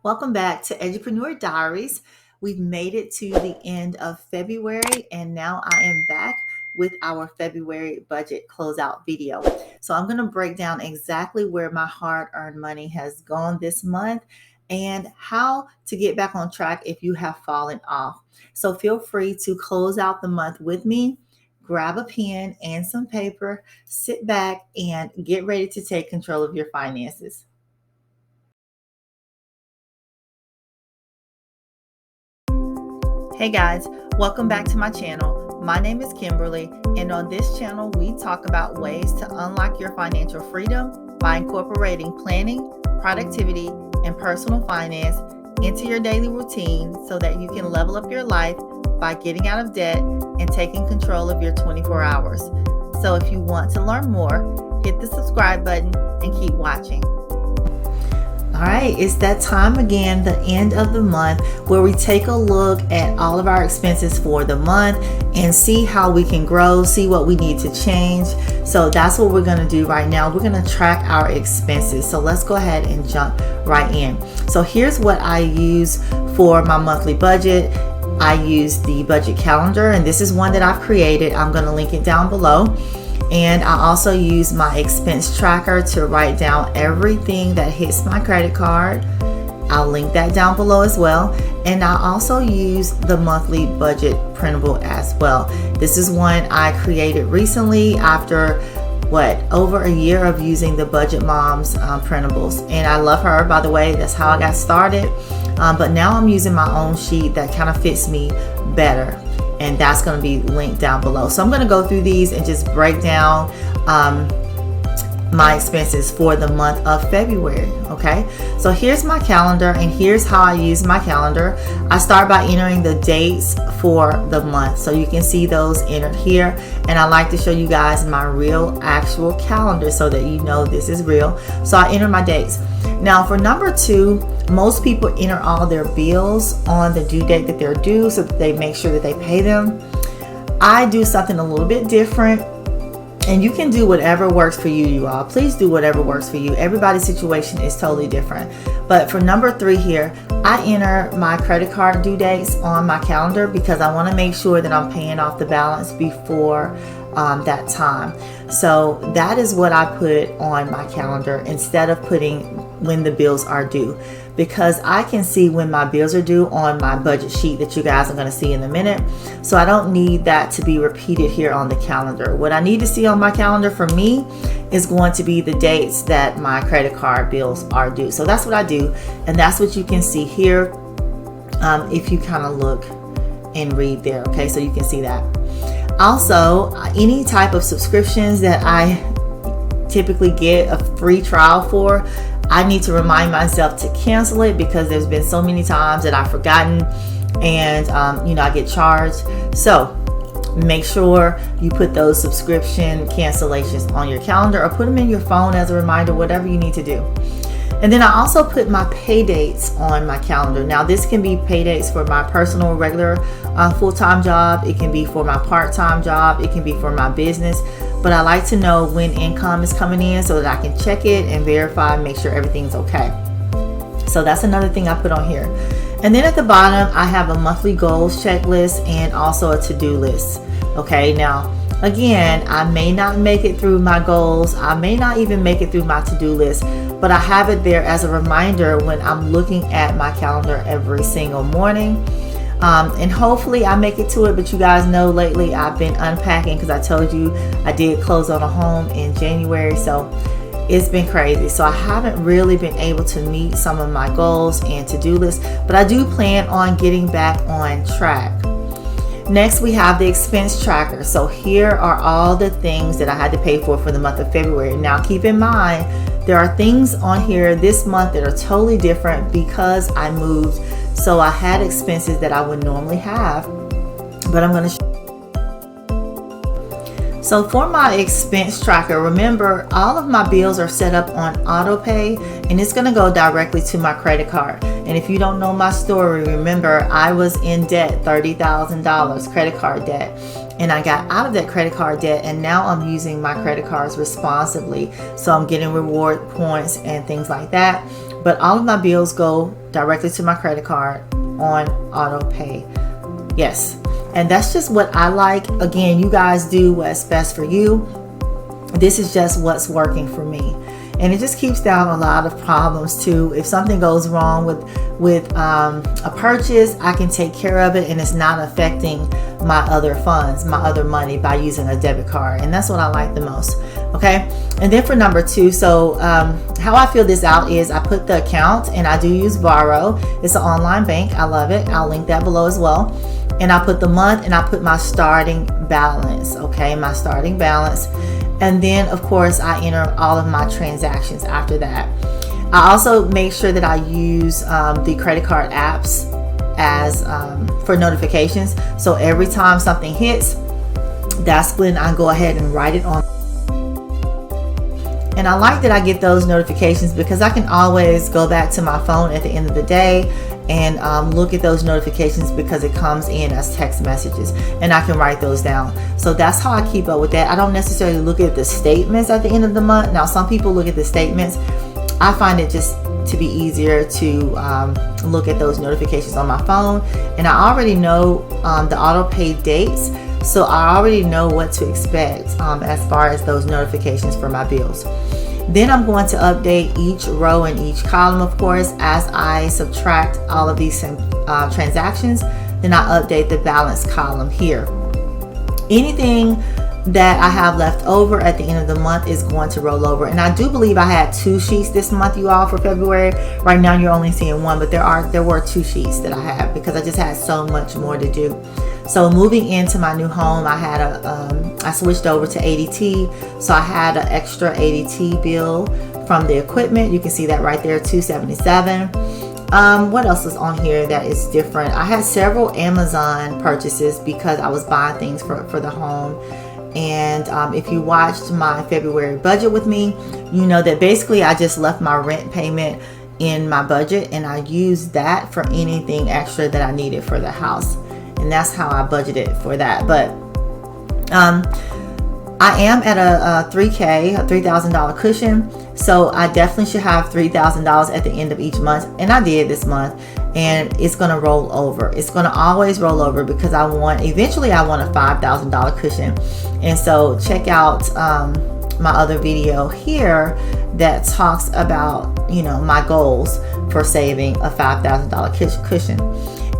Welcome back to Edupreneur Diaries. We've made it to the end of February, and now I am back with our February budget closeout video. So I'm going to break down exactly where my hard-earned money has gone this month and how to get back on track if you have fallen off. So feel free to close out the month with me. Grab a pen and some paper, sit back, and get ready to take control of your finances. Hey guys, welcome back to my channel. My name is Kimberly, and on this channel we talk about ways to unlock your financial freedom by incorporating planning, productivity, and personal finance into your daily routine so that you can level up your life by getting out of debt and taking control of your 24 hours. So if you want to learn more, hit the subscribe button and keep watching. All right, it's that time again, the end of the month, where we take a look at all of our expenses for the month and see how we can grow, see what we need to change. So that's what we're going to do right now. We're going to track our expenses. So let's go ahead and jump right in. So here's what I use for my monthly budget. I use the budget calendar, and this is one that I've created. I'm going to link it down below. And I also use my expense tracker to write down everything that hits my credit card. I'll link that down below as well. And I also use the monthly budget printable as well. This is one I created recently after over a year of using the Budget Moms printables. And I love her, by the way. That's how I got started. But now I'm using my own sheet that kind of fits me better. And that's going to be linked down below. So I'm going to go through these and just break down my expenses for the month of February. Okay, so here's my calendar, and here's how I use my calendar. I start by entering the dates for the month, so you can see those entered here. And I like to show you guys my real actual calendar so that you know this is real. So I enter my dates. Now for number 2, most people enter all their bills on the due date that they're due so that they make sure that they pay them. I do something a little bit different, and you can do whatever works for you, you all. Please do whatever works for you. Everybody's situation is totally different. But for number 3 here, I enter my credit card due dates on my calendar because I want to make sure that I'm paying off the balance before that time. So that is what I put on my calendar instead of putting when the bills are due, because I can see when my bills are due on my budget sheet that you guys are going to see in a minute. So I don't need that to be repeated here on the calendar. What I need to see on my calendar for me is going to be the dates that my credit card bills are due. So that's what I do, and that's what you can see here if you kind of look and read there. Okay, so you can see that. Also, any type of subscriptions that I typically get a free trial for, I need to remind myself to cancel it because there's been so many times that I've forgotten and I get charged. So make sure you put those subscription cancellations on your calendar or put them in your phone as a reminder, whatever you need to do. And then I also put my pay dates on my calendar. Now this can be pay dates for my personal regular full-time job. It can be for my part-time job. It can be for my business. But I like to know when income is coming in so that I can check it and verify and make sure everything's okay. So that's another thing I put on here. And then at the bottom, I have a monthly goals checklist and also a to-do list. Okay, now again, I may not make it through my goals. I may not even make it through my to-do list, but I have it there as a reminder when I'm looking at my calendar every single morning. And hopefully I make it to it, but you guys know lately I've been unpacking because I told you I did close on a home in January. So it's been crazy. So I haven't really been able to meet some of my goals and to-do lists, but I do plan on getting back on track. Next, we have the expense tracker. So here are all the things that I had to pay for the month of February. Now keep in mind, there are things on here this month that are totally different because I moved. So I had expenses that I would normally have, but I'm going to So for my expense tracker, remember all of my bills are set up on auto pay, and it's going to go directly to my credit card. And if you don't know my story, remember I was in debt, $30,000 credit card debt, and I got out of that credit card debt, and now I'm using my credit cards responsibly. So I'm getting reward points and things like that. but all of my bills go directly to my credit card on auto pay. Yes, and that's just what I like. Again, you guys do what's best for you. This is just what's working for me. And it just keeps down a lot of problems too. If something goes wrong with a purchase, I can take care of it and it's not affecting my other funds, my other money, by using a debit card. And that's what I like the most. Okay. And then for number 2, so how I fill this out is I put the account, and I do use Borrow. It's an online bank. I love it. I'll link that below as well. And I put the month, and I put my starting balance. Okay. My starting balance. And then, of course, I enter all of my transactions after that. I also make sure that I use the credit card apps as for notifications. So every time something hits, that's when I go ahead and write it on. And I like that I get those notifications because I can always go back to my phone at the end of the day and look at those notifications because it comes in as text messages, and I can write those down. So that's how I keep up with that. I don't necessarily look at the statements at the end of the month. Now, some people look at the statements. I find it just to be easier to look at those notifications on my phone, and I already know the auto pay dates, so I already know what to expect as far as those notifications for my bills. Then I'm going to update each row and each column, of course, as I subtract all of these transactions. Then I update the balance column here. Anything that I have left over at the end of the month is going to roll over. And I do believe I had 2 sheets this month, you all, for February. Right now you're only seeing 1, but there were 2 sheets that I have because I just had so much more to do. So moving into my new home, I switched over to ADT. So I had an extra ADT bill from the equipment. You can see that right there, $277. What else is on here that is different? I had several Amazon purchases because I was buying things for the home. And if you watched my February budget with me, you know that basically I just left my rent payment in my budget, and I used that for anything extra that I needed for the house. And that's how I budgeted for that. But I am at a $3,000 cushion. So I definitely should have $3,000 at the end of each month. And I did this month. And it's going to roll over. It's going to always roll over because eventually I want a $5,000 cushion. And so check out my other video here that talks about, my goals for saving a $5,000 cushion.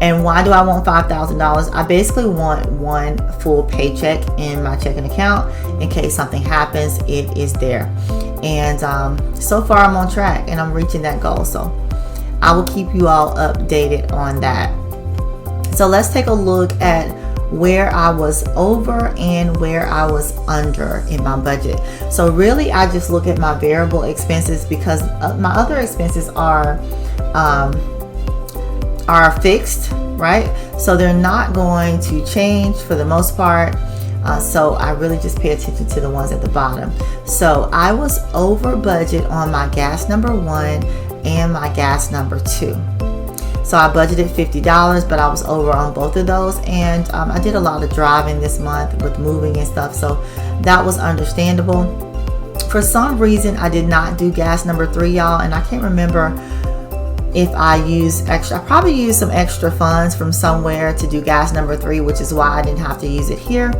And why do I want $5,000? I basically want one full paycheck in my checking account. In case something happens, it is there. And so far I'm on track and I'm reaching that goal. So I will keep you all updated on that. So let's take a look at where I was over and where I was under in my budget. So really I just look at my variable expenses because my other expenses are fixed, right? So they're not going to change for the most part. So I really just pay attention to the ones at the bottom. So I was over budget on my gas number 1 and my gas number 2. So I budgeted $50, but I was over on both of those. And I did a lot of driving this month with moving and stuff. So that was understandable. For some reason, I did not do gas number 3, y'all. And I can't remember if I used extra. I probably used some extra funds from somewhere to do gas number 3, which is why I didn't have to use it here.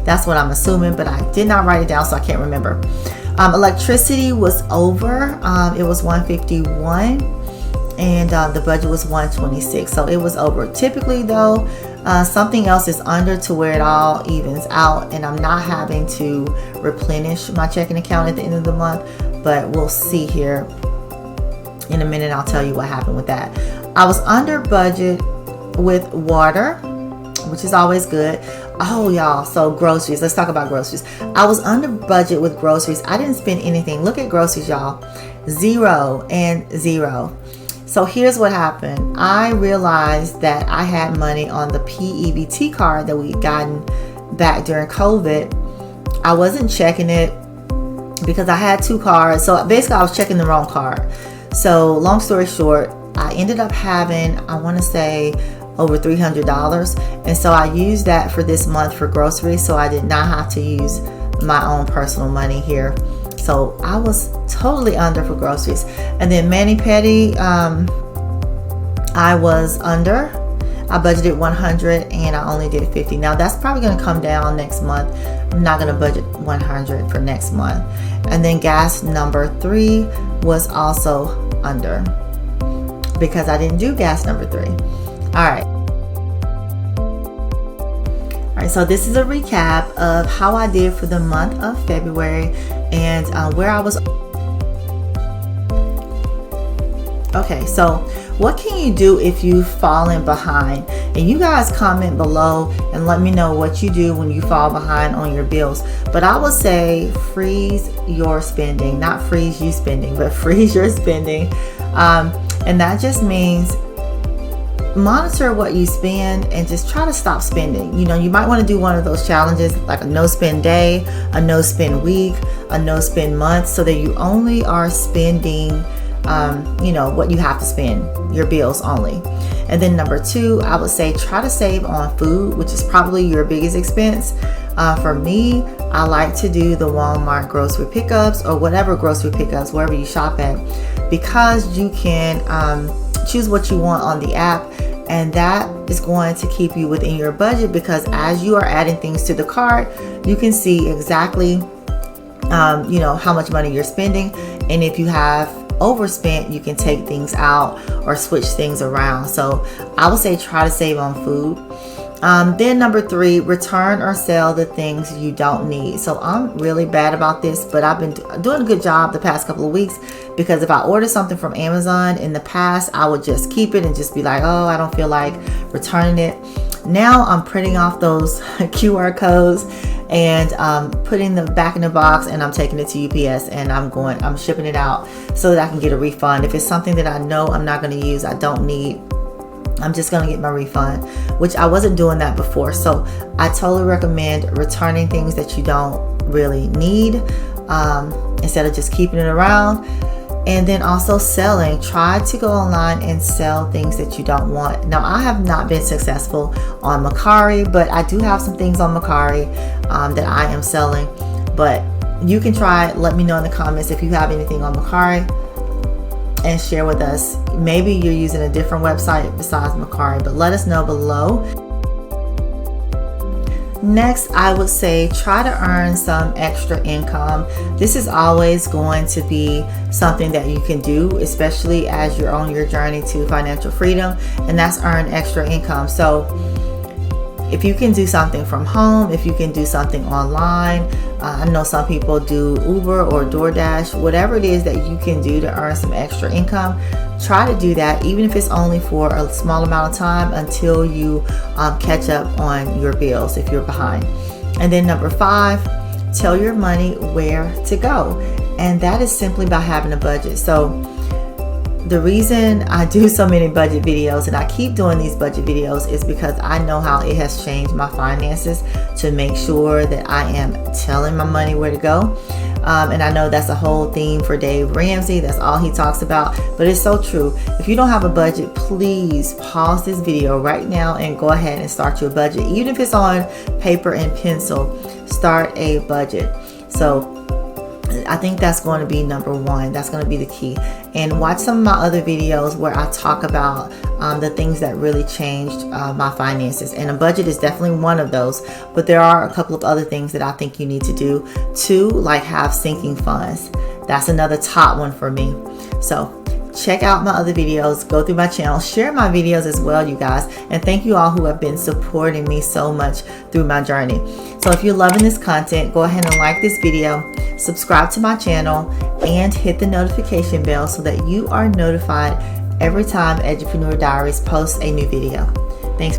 That's what I'm assuming, but I did not write it down, so I can't remember. Electricity was over. It was $151, and the budget was $126, so it was over. Typically, though, something else is under to where it all evens out, and I'm not having to replenish my checking account at the end of the month. But we'll see here. In a minute, I'll tell you what happened with that. I was under budget with water, which is always good. Oh, y'all, so groceries. Let's talk about groceries. I was under budget with groceries. I didn't spend anything. Look at groceries, y'all. 0 and 0. So here's what happened. I realized that I had money on the PEBT card that we'd gotten back during COVID. I wasn't checking it because I had 2 cards. So basically, I was checking the wrong card. So long story short, I ended up having, I want to say, over $300. And so I used that for this month for groceries. So I did not have to use my own personal money here. So I was totally under for groceries. And then mani-pedi, I was under. I budgeted 100 and I only did 50. Now that's probably going to come down next month. I'm not going to budget 100 for next month. And then gas number 3 was also under because I didn't do gas number 3. All right. So this is a recap of how I did for the month of February and where I was. Okay, so what can you do if you've fallen behind? And you guys comment below and let me know what you do when you fall behind on your bills. But I would say freeze your spending, not freeze you spending, but freeze your spending. And that just means monitor what you spend and just try to stop spending. You know, you might want to do one of those challenges like a no spend day, a no spend week, a no spend month, so that you only are spending you know, what you have to spend, your bills only. And then number 2, I would say try to save on food, which is probably your biggest expense. For me, I like to do the Walmart grocery pickups or whatever grocery pickups, wherever you shop at, because you can choose what you want on the app, and that is going to keep you within your budget, because as you are adding things to the cart, you can see exactly you know, how much money you're spending, and if you have overspent, you can take things out or switch things around. So I would say try to save on food. Then number 3, return or sell the things you don't need. So I'm really bad about this, but I've been doing a good job the past couple of weeks, because if I order something from Amazon in the past, I would just keep it and just be like, oh, I don't feel like returning it. Now I'm printing off those QR codes and putting them back in the box, and I'm taking it to UPS and I'm shipping it out so that I can get a refund. If it's something that I know I'm not going to use, I don't need, I'm just going to get my refund, which I wasn't doing that before. So I totally recommend returning things that you don't really need instead of just keeping it around. And then also selling. Try to go online and sell things that you don't want. Now, I have not been successful on Mercari, but I do have some things on Mercari that I am selling. But you can try. Let me know in the comments if you have anything on Mercari and share with us. Maybe you're using a different website besides Mercari, but let us know below. Next, I would say try to earn some extra income. This is always going to be something that you can do, especially as you're on your journey to financial freedom, and that's earn extra income. So if you can do something from home, if you can do something online, I know some people do Uber or DoorDash, whatever it is that you can do to earn some extra income, try to do that, even if it's only for a small amount of time until you catch up on your bills if you're behind. And then number 5, tell your money where to go. And that is simply by having a budget. So the reason I do so many budget videos and I keep doing these budget videos is because I know how it has changed my finances to make sure that I am telling my money where to go. And I know that's a whole theme for Dave Ramsey. That's all he talks about, but it's so true. If you don't have a budget, please pause this video right now and go ahead and start your budget. Even if it's on paper and pencil, start a budget. So I think that's going to be number 1. That's going to be the key. And watch some of my other videos where I talk about the things that really changed my finances. And a budget is definitely one of those. But there are a couple of other things that I think you need to do too, like have sinking funds. That's another top one for me. So check out my other videos, go through my channel, share my videos as well, you guys. And thank you all who have been supporting me so much through my journey. So if you're loving this content, go ahead and like this video, subscribe to my channel, and hit the notification bell so that you are notified every time Edupreneur Diaries posts a new video. Thanks.